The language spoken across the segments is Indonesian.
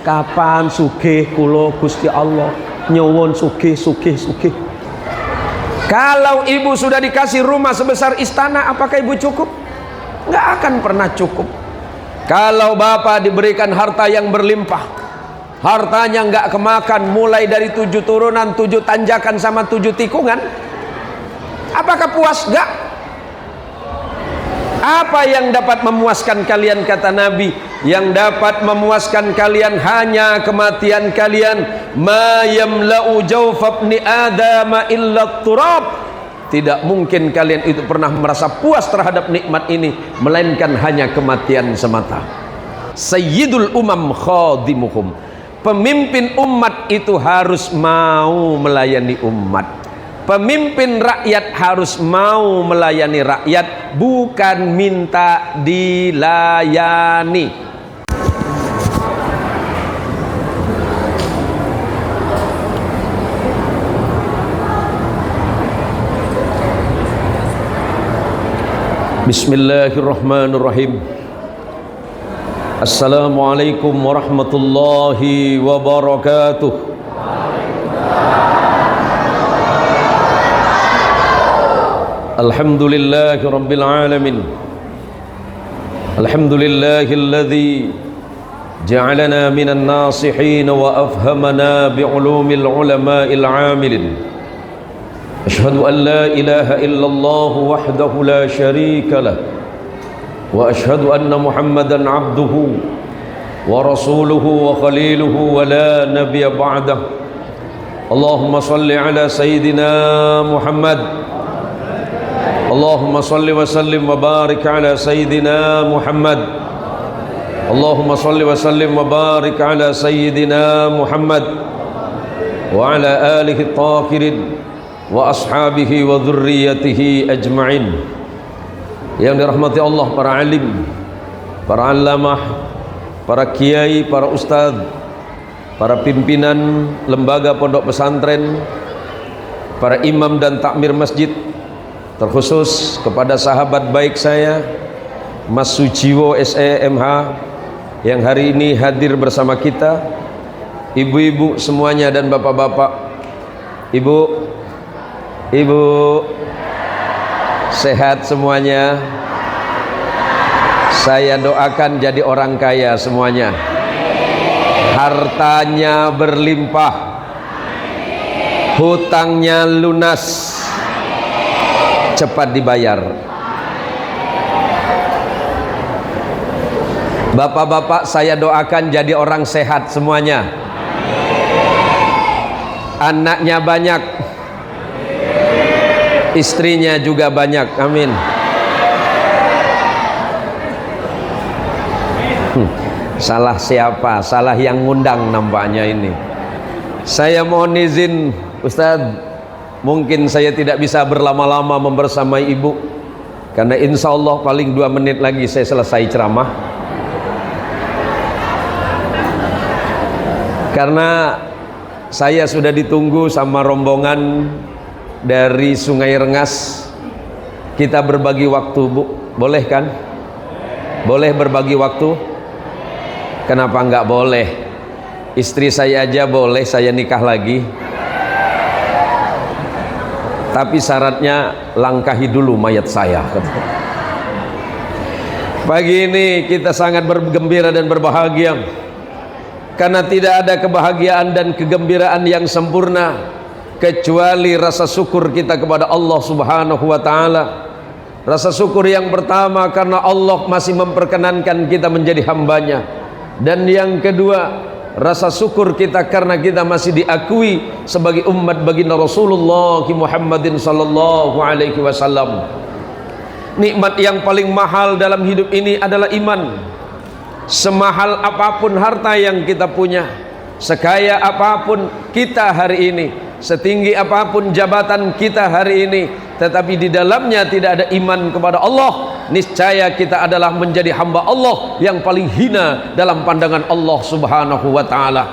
kapan sugih kula Gusti Allah, nyuwun sugih. Kalau ibu sudah dikasih rumah sebesar istana, apakah ibu cukup? Nggak akan pernah cukup. Kalau bapak diberikan harta yang berlimpah, hartanya nggak kemakan, mulai dari 7 turunan, 7 tanjakan sama 7 tikungan, apakah puas? Nggak. Apa yang dapat memuaskan kalian, kata Nabi? Yang dapat memuaskan kalian hanya kematian kalian. Ma yamla'u jawfa ibni adama illa turab. Tidak mungkin kalian itu pernah merasa puas terhadap nikmat ini, melainkan hanya kematian semata. Sayyidul umam khadimuhum. Pemimpin umat itu harus mau melayani umat. Pemimpin rakyat harus mau melayani rakyat, bukan minta dilayani. Bismillahirrahmanirrahim. Assalamualaikum warahmatullahi wabarakatuh. Alhamdulillahi rabbil alamin. Alhamdulillahilladzi ja'alana minan nasihin wa afhamana bi'ulumil ulama'il 'amilin. Ashhadu an la ilaha illallah wahdahu la syarika lah, wa ashhadu anna Muhammadan 'abduhu wa rasuluhu wa khaliluhu wa la nabiyya ba'dah. Allahumma salli ala sayyidina Muhammad. Allahumma salli wa sallim wa barik ala sayyidina Muhammad. Allahumma salli wa sallim wa barik ala sayyidina Muhammad wa ala alihi at-tahirin wa ashabihi wa dhurriyyatihi ajma'in. Yang dirahmati Allah, para alim, para alamah, para kiai, para ustaz, para pimpinan lembaga pondok pesantren, para imam dan takmir masjid, terkhusus kepada sahabat baik saya Mas Sujiwo SEMH yang hari ini hadir bersama kita, ibu-ibu semuanya dan bapak-bapak. Ibu sehat semuanya. Saya doakan jadi orang kaya semuanya, hartanya berlimpah, hutangnya lunas, cepat dibayar. Bapak-bapak saya doakan jadi orang sehat semuanya, anaknya banyak, istrinya juga banyak, amin. Salah siapa? Salah yang ngundang nampaknya ini. Saya mohon izin Ustadz, mungkin saya tidak bisa berlama-lama membersamai ibu, karena insya Allah paling 2 menit lagi saya selesai ceramah. Karena saya sudah ditunggu sama rombongan dari Sungai Rengas. Kita berbagi waktu, Bu. Boleh kan? Boleh berbagi waktu? Kenapa enggak boleh? Istri saya aja boleh saya nikah lagi. Tapi syaratnya langkahi dulu mayat saya. Pagi ini kita sangat bergembira dan berbahagia, karena tidak ada kebahagiaan dan kegembiraan yang sempurna kecuali rasa syukur kita kepada Allah Subhanahu wa ta'ala. Rasa syukur yang pertama karena Allah masih memperkenankan kita menjadi hambanya, dan yang kedua rasa syukur kita karena kita masih diakui sebagai umat baginda Rasulullah Muhammadin sallallahu alaihi wasallam. Nikmat yang paling mahal dalam hidup ini adalah iman. Semahal apapun harta yang kita punya, sekaya apapun kita hari ini, setinggi apapun jabatan kita hari ini, tetapi di dalamnya tidak ada iman kepada Allah, niscaya kita adalah menjadi hamba Allah yang paling hina dalam pandangan Allah Subhanahu wa ta'ala.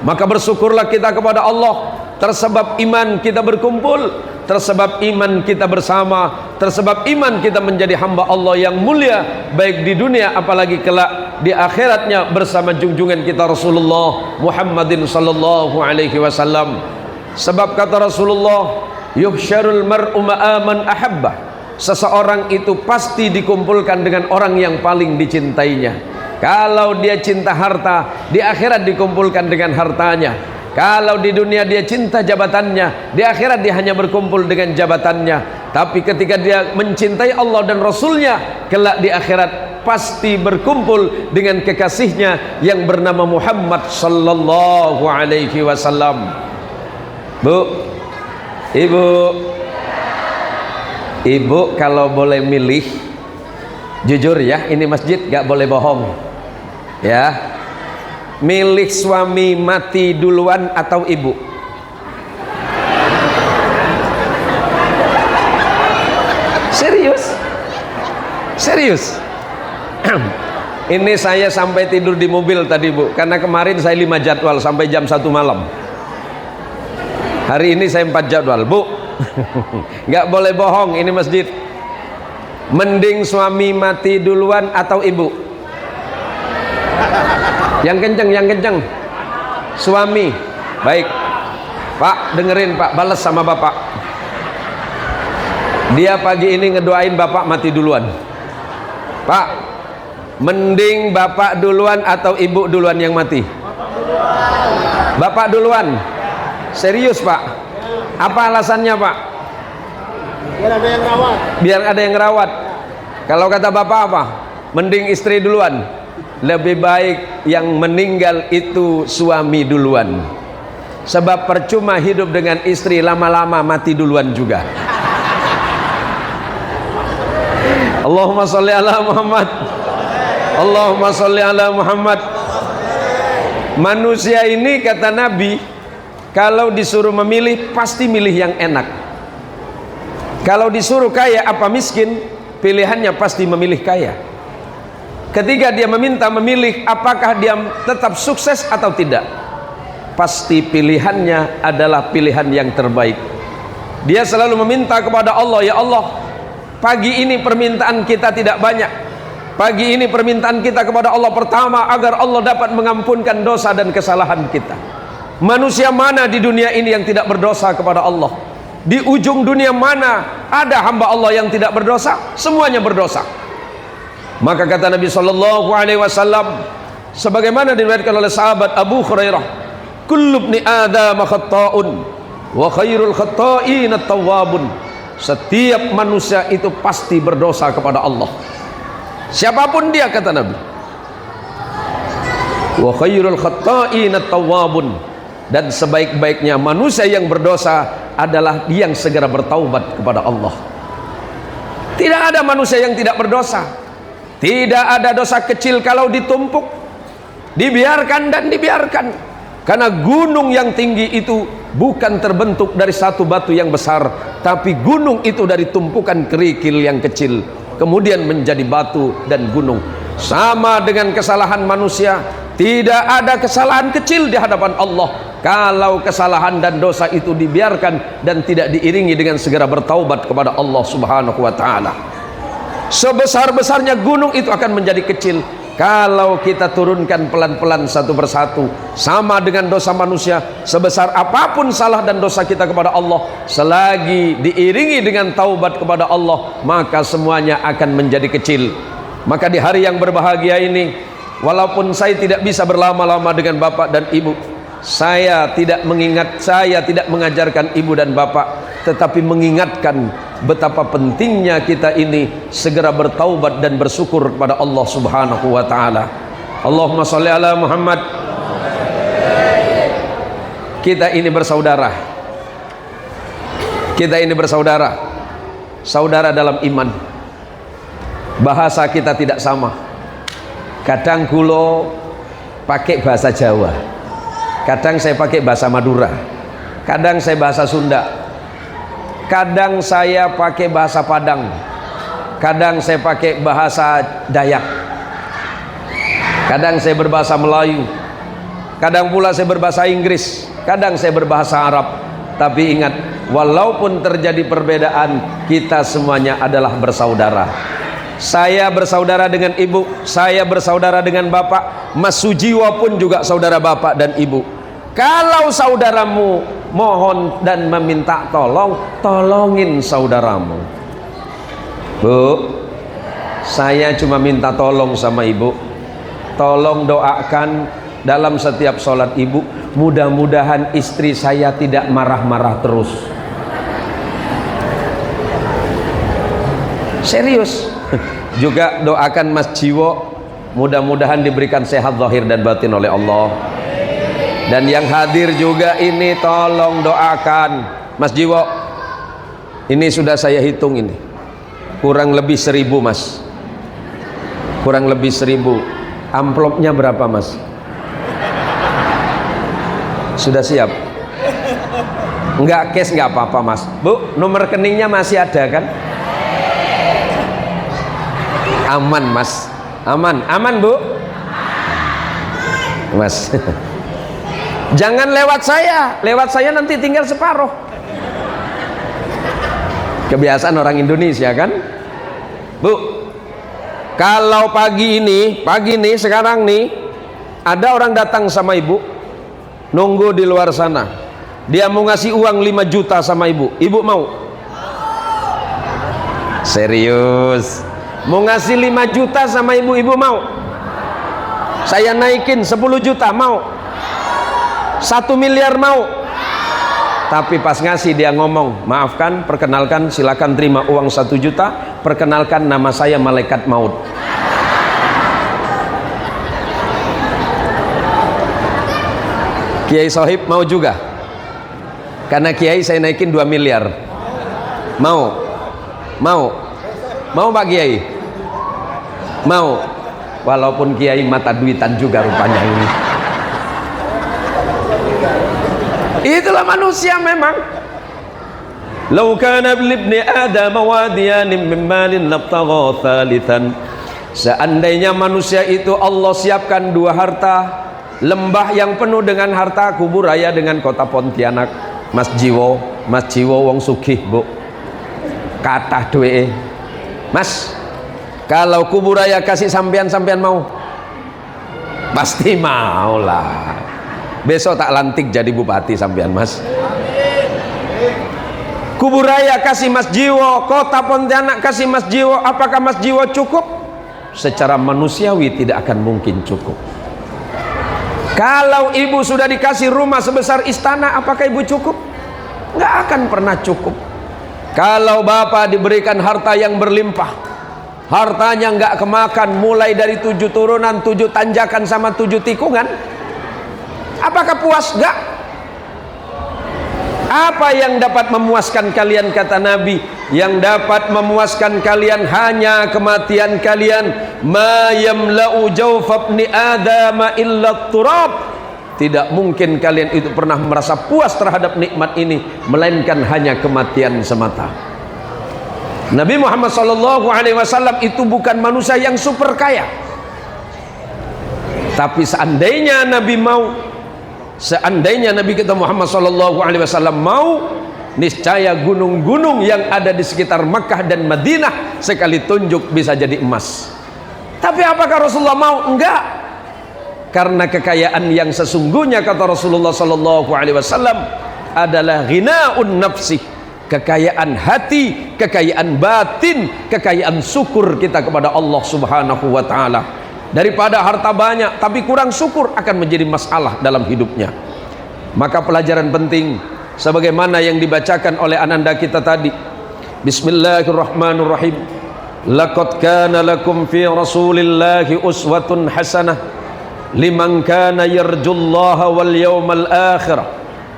Maka bersyukurlah kita kepada Allah, tersebab iman kita berkumpul, tersebab iman kita bersama, tersebab iman kita menjadi hamba Allah yang mulia, baik di dunia apalagi kelak di akhiratnya bersama junjungan kita Rasulullah Muhammadin sallallahu alaihi wasallam. Sebab kata Rasulullah, yuhsyarul mar'u ma'aman ahabbah, seseorang itu pasti dikumpulkan dengan orang yang paling dicintainya. Kalau dia cinta harta, di akhirat dikumpulkan dengan hartanya. Kalau di dunia dia cinta jabatannya, di akhirat dia hanya berkumpul dengan jabatannya. Tapi ketika dia mencintai Allah dan Rasulnya, kelak di akhirat pasti berkumpul dengan kekasihnya yang bernama Muhammad sallallahu alaihi wasallam. Bu, ibu kalau boleh milih, jujur ya, ini masjid gak boleh bohong ya. Milih suami mati duluan atau ibu? Serius ini saya sampai tidur di mobil tadi Bu, karena kemarin saya 5 jadwal sampai jam 1 malam. Hari ini saya 4 jadwal Bu. Nggak boleh bohong, ini masjid. Mending suami mati duluan atau ibu? Yang kenceng. Suami. Baik Pak, dengerin Pak, balas sama Bapak. Dia pagi ini ngedoain Bapak mati duluan. Pak, mending Bapak duluan atau ibu duluan yang mati? Bapak duluan. Serius Pak? Apa alasannya Pak? Biar ada yang rawat. Biar ada yang rawat. Kalau kata Bapak apa? Mending istri duluan. Lebih baik yang meninggal itu suami duluan. Sebab percuma hidup dengan istri, lama-lama mati duluan juga. Allahumma sholli ala Muhammad. Allahumma sholli ala Muhammad. Manusia ini kata Nabi, kalau disuruh memilih pasti milih yang enak. Kalau disuruh kaya apa miskin, pilihannya pasti memilih kaya. Ketika dia meminta memilih apakah dia tetap sukses atau tidak, pasti pilihannya adalah pilihan yang terbaik. Dia selalu meminta kepada Allah, ya Allah, pagi ini permintaan kita tidak banyak. Pagi ini permintaan kita kepada Allah pertama agar Allah dapat mengampunkan dosa dan kesalahan kita. Manusia mana di dunia ini yang tidak berdosa kepada Allah? Di ujung dunia mana ada hamba Allah yang tidak berdosa? Semuanya berdosa. Maka kata Nabi sallallahu alaihi wasallam, sebagaimana diriwayatkan oleh sahabat Abu Hurairah, kullu ibni adam khata'un wa khairul khata'in at-tawwabun. Setiap manusia itu pasti berdosa kepada Allah. Siapapun dia, kata Nabi. Wa khairul khata'in at-tawwabun. Dan sebaik-baiknya manusia yang berdosa adalah yang segera bertaubat kepada Allah. Tidak ada manusia yang tidak berdosa. Tidak ada dosa kecil kalau ditumpuk, dibiarkan dan dibiarkan. Karena gunung yang tinggi itu bukan terbentuk dari satu batu yang besar, tapi gunung itu dari tumpukan kerikil yang kecil, kemudian menjadi batu dan gunung. Sama dengan kesalahan manusia, tidak ada kesalahan kecil di hadapan Allah kalau kesalahan dan dosa itu dibiarkan dan tidak diiringi dengan segera bertaubat kepada Allah Subhanahu wa taala. Sebesar-besarnya gunung itu akan menjadi kecil kalau kita turunkan pelan-pelan satu persatu. Sama dengan dosa manusia, sebesar apapun salah dan dosa kita kepada Allah, selagi diiringi dengan taubat kepada Allah, maka semuanya akan menjadi kecil. Maka di hari yang berbahagia ini, walaupun saya tidak bisa berlama-lama dengan bapak dan ibu, saya tidak mengajarkan ibu dan bapak, tetapi mengingatkan betapa pentingnya kita ini segera bertaubat dan bersyukur kepada Allah Subhanahu wa taala. Allahumma sholli ala Muhammad. Kita ini bersaudara. Kita ini bersaudara. Saudara dalam iman. Bahasa kita tidak sama. Kadang kulo pakai bahasa Jawa. Kadang saya pakai bahasa Madura. Kadang saya bahasa Sunda. Kadang saya pakai bahasa Padang, kadang saya pakai bahasa Dayak, kadang saya berbahasa Melayu, kadang pula saya berbahasa Inggris, kadang saya berbahasa Arab. Tapi ingat, walaupun terjadi perbedaan, kita semuanya adalah bersaudara. Saya bersaudara dengan ibu, saya bersaudara dengan bapak. Mas Sujiwo pun juga saudara bapak dan ibu. Kalau saudaramu mohon dan meminta tolong, tolongin saudaramu. Bu, saya cuma minta tolong sama ibu, tolong doakan dalam setiap sholat ibu, mudah-mudahan istri saya tidak marah-marah terus. Serius. Juga doakan Mas Jiwo, mudah-mudahan diberikan sehat zahir dan batin oleh Allah. Dan yang hadir juga ini tolong doakan Mas Jiwo. Ini sudah saya hitung ini, kurang lebih 1000 Mas, kurang lebih 1000. Amplopnya berapa Mas? Sudah siap? Enggak cash enggak apa-apa Mas. Bu, nomor rekeningnya masih ada kan? Aman Mas, aman, aman Bu Mas. Jangan lewat saya nanti tinggal separuh. Kebiasaan orang Indonesia kan. Bu, kalau pagi ini sekarang nih, ada orang datang sama ibu, nunggu di luar sana, dia mau ngasih uang 5 juta sama ibu, ibu mau? Serius? Mau ngasih 5 juta sama ibu, ibu mau? Saya naikin 10 juta, mau? 1 miliar mau? Tapi pas ngasih dia ngomong, maafkan, perkenalkan, silakan terima uang 1 juta, perkenalkan nama saya malaikat maut. Kiai Sohib mau juga? Karena Kiai saya naikin 2 miliar. Mau? Mau? Mau Pak Kiai? Mau? Walaupun Kiai mata duitan juga rupanya ini. Itulah manusia memang. Lau kana ibni Adam wadiyan min malin labtagha thalithan. Seandainya manusia itu Allah siapkan 2 harta, lembah yang penuh dengan harta, kubur raya dengan kota Pontianak. Mas Jiwo wong sugih, Bu. Kathah duweke. Mas, kalau kubur raya kasih sampean mau? Pasti mau lah. Besok tak lantik jadi bupati sampean Mas. Kubur raya kasih Mas Jiwo, kota Pontianak kasih Mas Jiwo, apakah Mas Jiwo cukup? Secara manusiawi tidak akan mungkin cukup. Kalau ibu sudah dikasih rumah sebesar istana, apakah ibu cukup? Nggak akan pernah cukup. Kalau bapak diberikan harta yang berlimpah, hartanya nggak kemakan, mulai dari 7 turunan, 7 tanjakan sama 7 tikungan, apakah puas? Enggak. Apa yang dapat memuaskan kalian, kata Nabi? Yang dapat memuaskan kalian hanya kematian kalian. Ma yamla'u jawfa ibni Adam illa turab. Tidak mungkin kalian itu pernah merasa puas terhadap nikmat ini, melainkan hanya kematian semata. Nabi Muhammad SAW itu bukan manusia yang super kaya. Tapi seandainya Nabi mau, seandainya Nabi kita Muhammad SAW mau, niscaya gunung-gunung yang ada di sekitar Makkah dan Madinah sekali tunjuk bisa jadi emas. Tapi apakah Rasulullah mau? Enggak. Karena kekayaan yang sesungguhnya, kata Rasulullah SAW, adalah ghinaun nafsi, kekayaan hati, kekayaan batin, kekayaan syukur kita kepada Allah Subhanahu wa ta'ala. Daripada harta banyak tapi kurang syukur akan menjadi masalah dalam hidupnya. Maka pelajaran penting sebagaimana yang dibacakan oleh ananda kita tadi. Bismillahirrahmanirrahim. Laqad kana lakum fi Rasulillahi uswatun hasanah liman kana yarjullaha wal yawmal akhir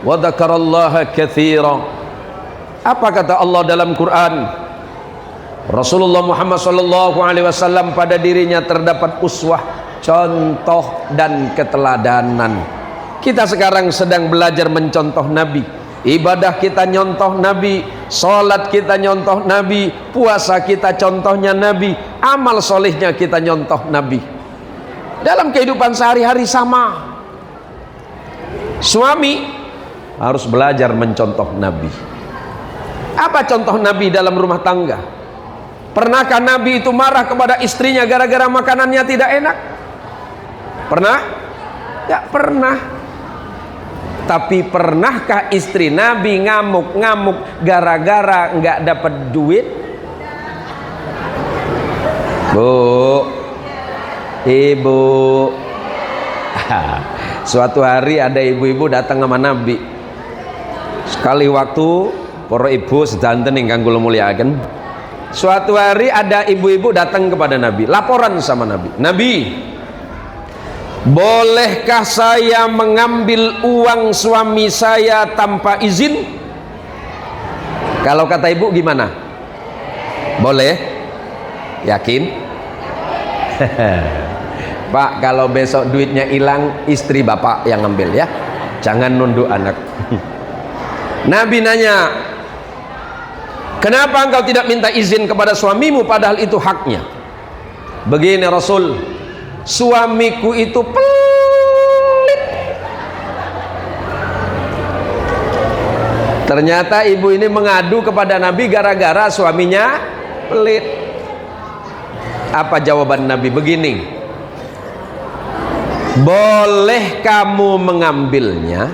wa dzakarallaha katsira. Apa kata Allah dalam Quran? Rasulullah Muhammad SAW pada dirinya terdapat uswah, contoh dan keteladanan. Kita sekarang sedang belajar mencontoh Nabi. Ibadah kita nyontoh Nabi, sholat kita nyontoh Nabi, puasa kita contohnya Nabi, amal solehnya kita nyontoh Nabi. Dalam kehidupan sehari-hari sama. Suami harus belajar mencontoh Nabi. Apa contoh Nabi dalam rumah tangga? Pernahkah Nabi itu marah kepada istrinya gara-gara makanannya tidak enak? Pernah? Tidak pernah. Tapi pernahkah istri Nabi ngamuk-ngamuk gara-gara nggak dapat duit? Bu, ibu. Suatu hari ada ibu-ibu datang sama Nabi. Sekali waktu para ibu sedanten ingkang kula mulyakaken. Suatu hari ada ibu-ibu datang kepada Nabi, laporan sama Nabi. Nabi, bolehkah saya mengambil uang suami saya tanpa izin? Kalau kata ibu gimana? Boleh? Yakin? Pak, kalau besok duitnya hilang, istri bapak yang ngambil ya, jangan nunduk anak. Nabi nanya, kenapa engkau tidak minta izin kepada suamimu padahal itu haknya? Begini Rasul, suamiku itu pelit. Ternyata ibu ini mengadu kepada Nabi gara-gara suaminya pelit. Apa jawaban Nabi? Begini, boleh kamu mengambilnya,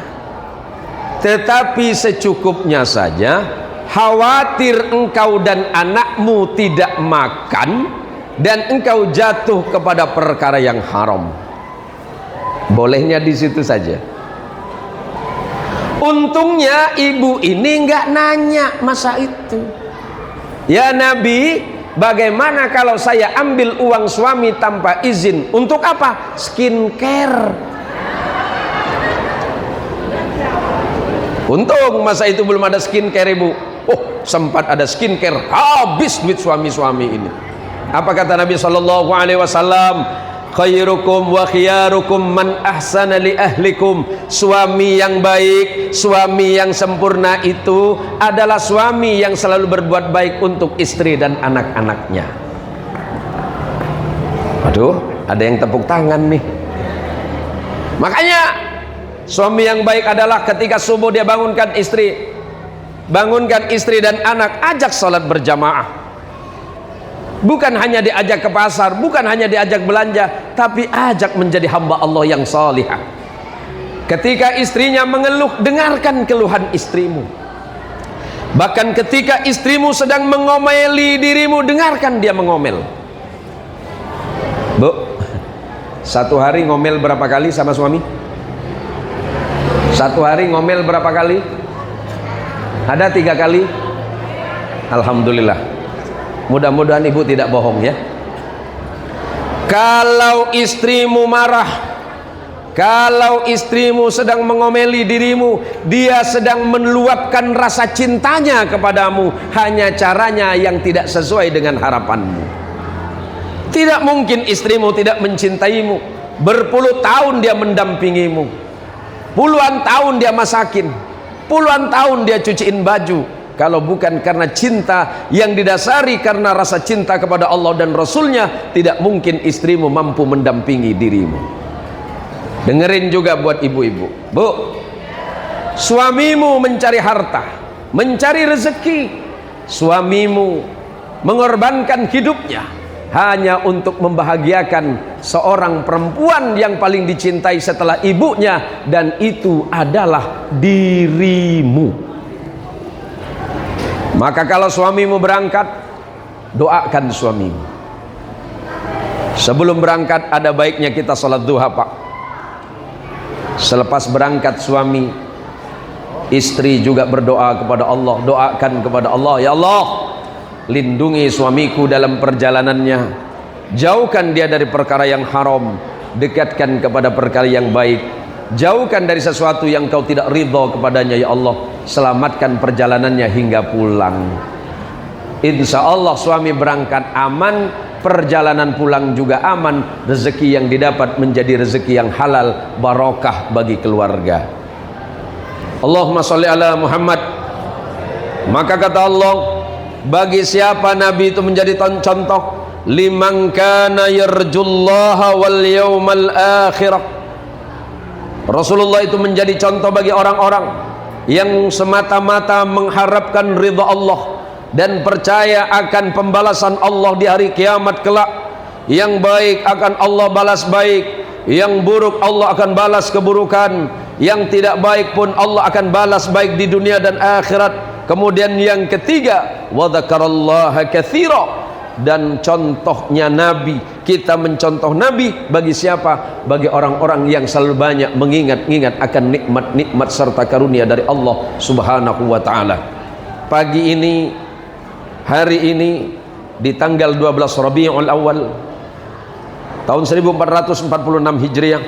tetapi secukupnya saja. Khawatir engkau dan anakmu tidak makan dan engkau jatuh kepada perkara yang haram. Bolehnya di situ saja. Untungnya ibu ini nggak nanya masa itu. Ya Nabi, bagaimana kalau saya ambil uang suami tanpa izin? Untuk apa? Skincare. Untung masa itu belum ada skincare ibu. Oh, sempat ada skincare, habis duit suami-suami ini. Apa kata Nabi sallallahu alaihi wasallam? Khairukum wa khiyarukum man ahsana li ahlikum. Suami yang baik, suami yang sempurna itu adalah suami yang selalu berbuat baik untuk istri dan anak-anaknya. Aduh, ada yang tepuk tangan nih. Makanya suami yang baik adalah ketika subuh dia bangunkan istri dan anak, ajak salat berjamaah. Bukan hanya diajak ke pasar, bukan hanya diajak belanja, tapi ajak menjadi hamba Allah yang salihah. Ketika istrinya mengeluh, dengarkan keluhan istrimu. Bahkan ketika istrimu sedang mengomeli dirimu, dengarkan dia mengomel. Bu, satu hari ngomel berapa kali sama suami? Satu hari ngomel berapa kali? Ada 3 kali? Alhamdulillah. Mudah-mudahan ibu tidak bohong ya. Kalau istrimu marah, kalau istrimu sedang mengomeli dirimu, dia sedang meluapkan rasa cintanya kepadamu, hanya caranya yang tidak sesuai dengan harapanmu. Tidak mungkin istrimu tidak mencintaimu. Berpuluh tahun dia mendampingimu, puluhan tahun dia masakin, puluhan tahun dia cuciin baju. Kalau bukan karena cinta yang didasari karena rasa cinta kepada Allah dan Rasulnya, tidak mungkin istrimu mampu mendampingi dirimu. Dengerin juga buat ibu-ibu. Bu, suamimu mencari harta, mencari rezeki, suamimu mengorbankan hidupnya hanya untuk membahagiakan seorang perempuan yang paling dicintai setelah ibunya, dan itu adalah dirimu. Maka kalau suamimu berangkat, doakan suamimu. Sebelum berangkat ada baiknya kita salat duha, Pak. Selepas berangkat suami, istri juga berdoa kepada Allah. Doakan kepada Allah, ya Allah, lindungi suamiku dalam perjalanannya, jauhkan dia dari perkara yang haram, dekatkan kepada perkara yang baik, jauhkan dari sesuatu yang kau tidak ridha kepadanya, ya Allah. Selamatkan perjalanannya hingga pulang. Insya Allah suami berangkat aman, perjalanan pulang juga aman, rezeki yang didapat menjadi rezeki yang halal, barokah bagi keluarga. Allahumma sholli ala Muhammad. Maka kata Allah, bagi siapa Nabi itu menjadi contoh, liman kana yarjullaha wal yawmal akhirah. Rasulullah itu menjadi contoh bagi orang-orang yang semata-mata mengharapkan ridha Allah, dan percaya akan pembalasan Allah di hari kiamat kelak. Yang baik akan Allah balas baik, yang buruk Allah akan balas keburukan, yang tidak baik pun Allah akan balas baik di dunia dan akhirat. Kemudian yang ketiga, wa dzakarallaha katsira, dan contohnya Nabi, kita mencontoh Nabi bagi siapa? Bagi orang-orang yang selalu banyak mengingat-ingat akan nikmat-nikmat serta karunia dari Allah Subhanahu wa taala. Pagi ini, hari ini, di tanggal 12 Rabiul Awal tahun 1446 Hijriah,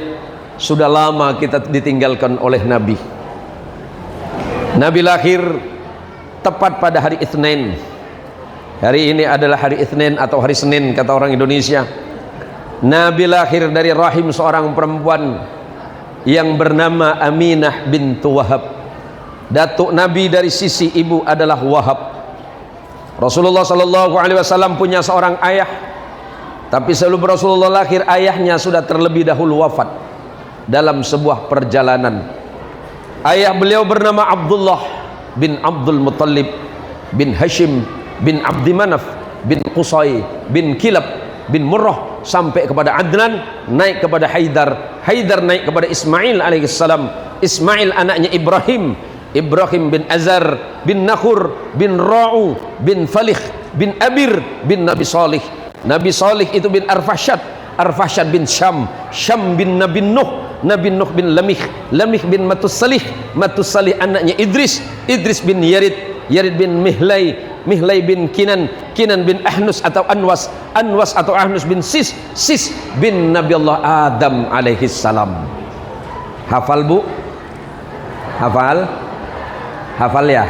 sudah lama kita ditinggalkan oleh Nabi. Nabi lahir tepat pada hari Itsnin. Hari ini adalah hari Itsnin atau hari Senin kata orang Indonesia. Nabi lahir dari rahim seorang perempuan yang bernama Aminah bintu Wahab. Datuk Nabi dari sisi ibu adalah Wahab. Rasulullah sallallahu alaihi wasallam punya seorang ayah, tapi sebelum Rasulullah lahir, ayahnya sudah terlebih dahulu wafat dalam sebuah perjalanan. Ayah beliau bernama Abdullah bin Abdul Muttalib bin Hashim bin Abdi Manaf bin Qusay bin Kilab bin Murrah, sampai kepada Adnan, naik kepada Haidar, Haidar naik kepada Ismail alaihissalam, Ismail anaknya Ibrahim, Ibrahim bin Azar bin Nakhur bin Ra'u bin Falikh bin Abir bin Nabi Salih, Nabi Salih itu bin Arfashad, Arfashad bin Syam, Syam bin Nabi Nuh, Nabi Nuh bin Lamih, Lamih bin Matussalih, Matussalih anaknya Idris, Idris bin Yarid, Yarid bin Mihlai, Mihlai bin Kinan, Kinan bin Ahnus atau Anwas, Anwas atau Ahnus bin Sis, Sis bin Nabi Allah Adam alaihi salam. Hafal bu? Hafal? Hafal ya?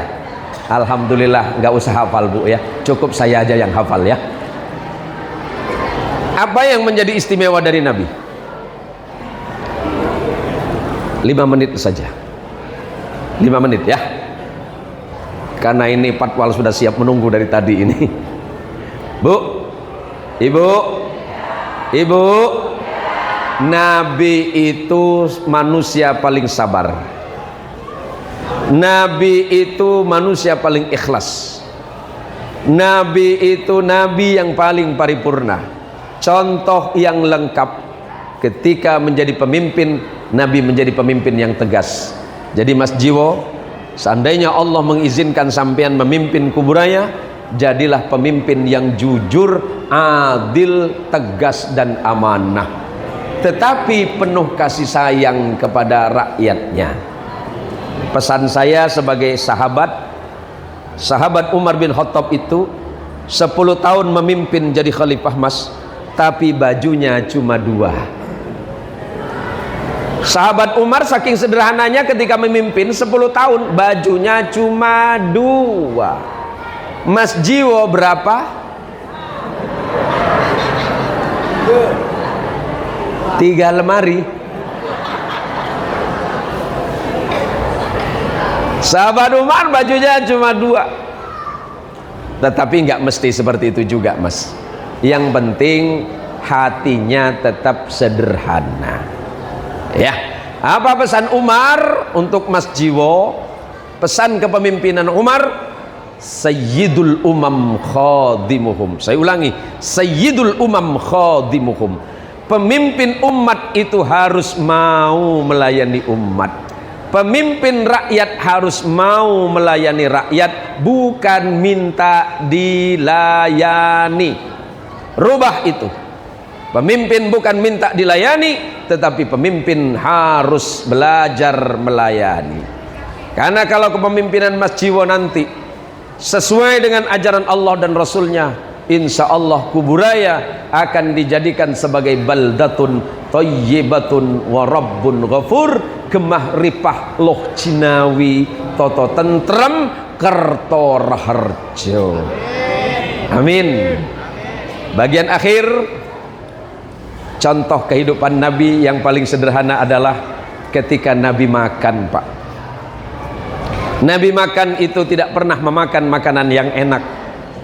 Alhamdulillah, nggak usah hafal bu ya, cukup saya aja yang hafal ya. Apa yang menjadi istimewa dari Nabi? 5 menit saja, 5 menit ya, karena ini patwal sudah siap menunggu dari tadi ini. Bu, ibu, ibu, Nabi itu manusia paling sabar, Nabi itu manusia paling ikhlas, Nabi itu nabi yang paling paripurna, contoh yang lengkap. Ketika menjadi pemimpin, Nabi menjadi pemimpin yang tegas. Jadi Mas Jiwo, seandainya Allah mengizinkan sampean memimpin kuburaya, jadilah pemimpin yang jujur, adil, tegas dan amanah, tetapi penuh kasih sayang kepada rakyatnya. Pesan saya sebagai sahabat, sahabat Umar bin Khattab itu 10 tahun memimpin jadi khalifah Mas, tapi bajunya cuma 2. Sahabat Umar saking sederhananya ketika memimpin 10 tahun bajunya cuma 2. Mas Jiwo berapa? 3 lemari. Sahabat Umar bajunya cuma 2. Tetapi nggak mesti seperti itu juga Mas. Yang penting hatinya tetap sederhana. Ya, apa pesan Umar untuk Mas Jiwo? Pesan kepemimpinan Umar, Sayyidul Umam khadimuhum. Saya ulangi, Sayyidul Umam khadimuhum. Pemimpin umat itu harus mau melayani umat. Pemimpin rakyat harus mau melayani rakyat, bukan minta dilayani. Rubah itu. Pemimpin bukan minta dilayani, tetapi pemimpin harus belajar melayani. Karena kalau kepemimpinan Mas Jiwo nanti sesuai dengan ajaran Allah dan Rasulnya, insya Allah kuburaya akan dijadikan sebagai baldatun thayyibatun wa rabbun ghafur, gemah ripah loh cinawi toto tentrem kerto raharjo. Amin. Bagian akhir, contoh kehidupan Nabi yang paling sederhana adalah ketika Nabi makan, Pak. Nabi makan itu tidak pernah memakan makanan yang enak.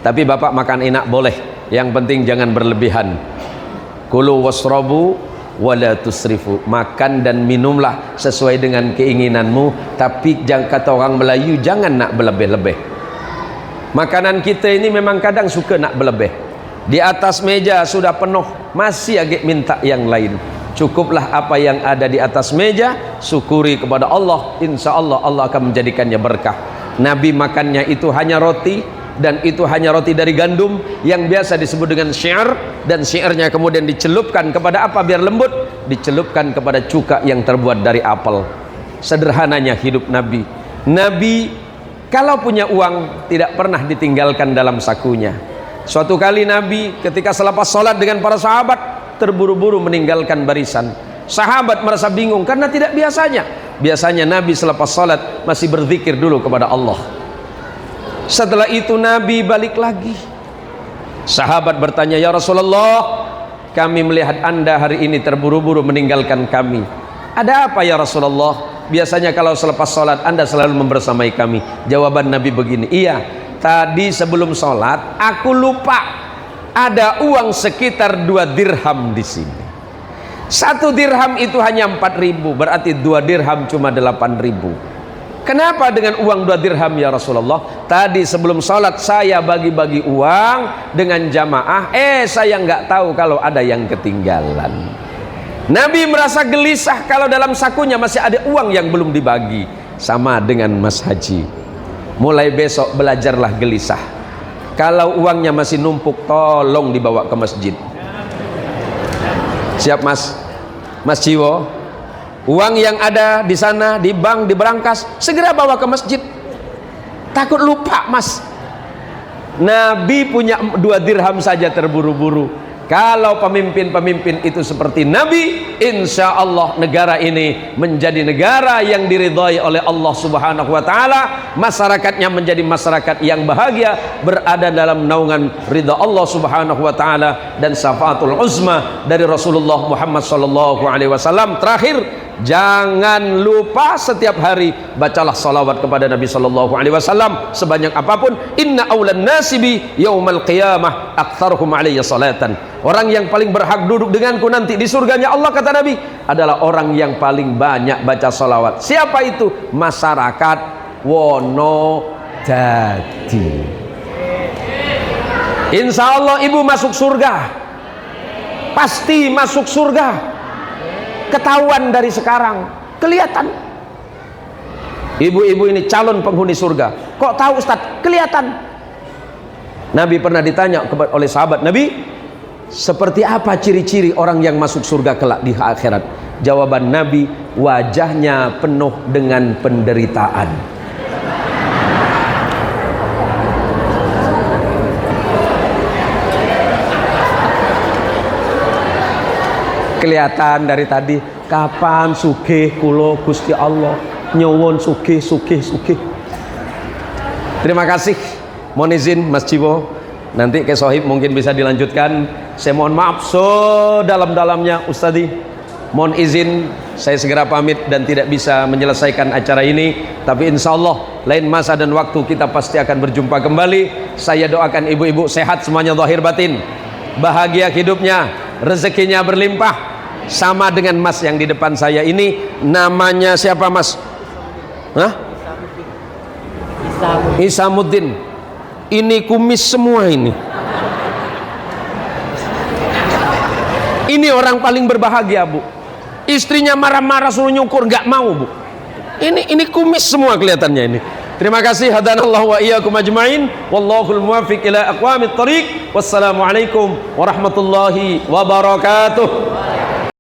Tapi Bapak makan enak boleh, yang penting jangan berlebihan. Kulu wasrabu wala tusrifu. Makan dan minumlah sesuai dengan keinginanmu, tapi jangan, kata orang Melayu, jangan nak berlebih-lebih. Makanan kita ini memang kadang suka nak berlebih. Di atas meja sudah penuh, masih agak minta yang lain. Cukuplah apa yang ada di atas meja, syukuri kepada Allah, insya Allah Allah akan menjadikannya berkah. Nabi makannya itu hanya roti, dan itu hanya roti dari gandum yang biasa disebut dengan syi'r, dan syi'rnya kemudian dicelupkan kepada apa biar lembut? Dicelupkan kepada cuka yang terbuat dari apel. Sederhananya hidup Nabi. Nabi kalau punya uang tidak pernah ditinggalkan dalam sakunya. Suatu kali Nabi ketika selepas sholat dengan para sahabat terburu-buru meninggalkan barisan. Sahabat merasa bingung karena tidak biasanya. Biasanya Nabi selepas sholat masih berzikir dulu kepada Allah. Setelah itu Nabi balik lagi. Sahabat bertanya, ya Rasulullah, kami melihat anda hari ini terburu-buru meninggalkan kami. Ada apa ya Rasulullah? Biasanya kalau selepas sholat anda selalu membersamai kami. Jawaban Nabi begini, iya, tadi sebelum sholat aku lupa ada uang sekitar 2 dirham di sini. 1 dirham itu hanya 4.000, berarti 2 dirham cuma 8.000. Kenapa dengan uang 2 dirham ya Rasulullah? Tadi sebelum sholat saya bagi-bagi uang dengan jamaah, saya nggak tahu kalau ada yang ketinggalan. Nabi merasa gelisah kalau dalam sakunya masih ada uang yang belum dibagi. Sama dengan Mas Haji. Mulai besok belajarlah gelisah. Kalau uangnya masih numpuk, tolong dibawa ke masjid. Siap Mas? Mas Jiwo, uang yang ada di sana, di bank, di berangkas, segera bawa ke masjid. Takut lupa Mas. Nabi punya 2 dirham saja terburu-buru. Kalau pemimpin-pemimpin itu seperti Nabi, insya Allah negara ini menjadi negara yang diridhai oleh Allah Subhanahu wa Ta'ala. Masyarakatnya menjadi masyarakat yang bahagia, berada dalam naungan ridha Allah Subhanahu wa Ta'ala dan syafaatul uzma dari Rasulullah Muhammad sallallahu alaihi wasallam. Terakhir, jangan lupa setiap hari bacalah salawat kepada Nabi sallallahu alaihi wasallam sebanyak apapun. Inna aulan nasibi yaumal qiyamah aktsaruhum alayya salatan. Orang yang paling berhak duduk denganku nanti di surganya Allah, kata Nabi, adalah orang yang paling banyak baca salawat. Siapa itu? Masyarakat Wonodadi. Insya Allah ibu masuk surga, pasti masuk surga. Ketahuan dari sekarang, kelihatan. Ibu-ibu ini calon penghuni surga. Kok tahu Ustaz? Kelihatan. Nabi pernah ditanya oleh sahabat Nabi, seperti apa ciri-ciri orang yang masuk surga kelak di akhirat? Jawaban Nabi, wajahnya penuh dengan penderitaan. Kelihatan dari tadi, kapan sugih kula Gusti Allah, nyuwun sugih. Terima kasih. Mohon izin Mas Jiwo, nanti ke Sohib mungkin bisa dilanjutkan. Saya mohon maaf sedalam-dalamnya Ustadi. Mohon izin saya segera pamit dan tidak bisa menyelesaikan acara ini. Tapi insya Allah lain masa dan waktu kita pasti akan berjumpa kembali. Saya doakan ibu-ibu sehat semuanya zahir batin, bahagia hidupnya, rezekinya berlimpah. Sama dengan Mas yang di depan saya ini. Namanya siapa Mas? Hah? Isamuddin. Ini kumis semua ini. Ini orang paling berbahagia Bu. Istrinya marah-marah suruh nyukur, nggak mau Bu. Ini kumis semua kelihatannya ini. Terima kasih. Hadanallahu wa iyyakum ajmain. Wallahul muwaffiq ila aqwamit thariq. Wassalamualaikum warahmatullahi wabarakatuh.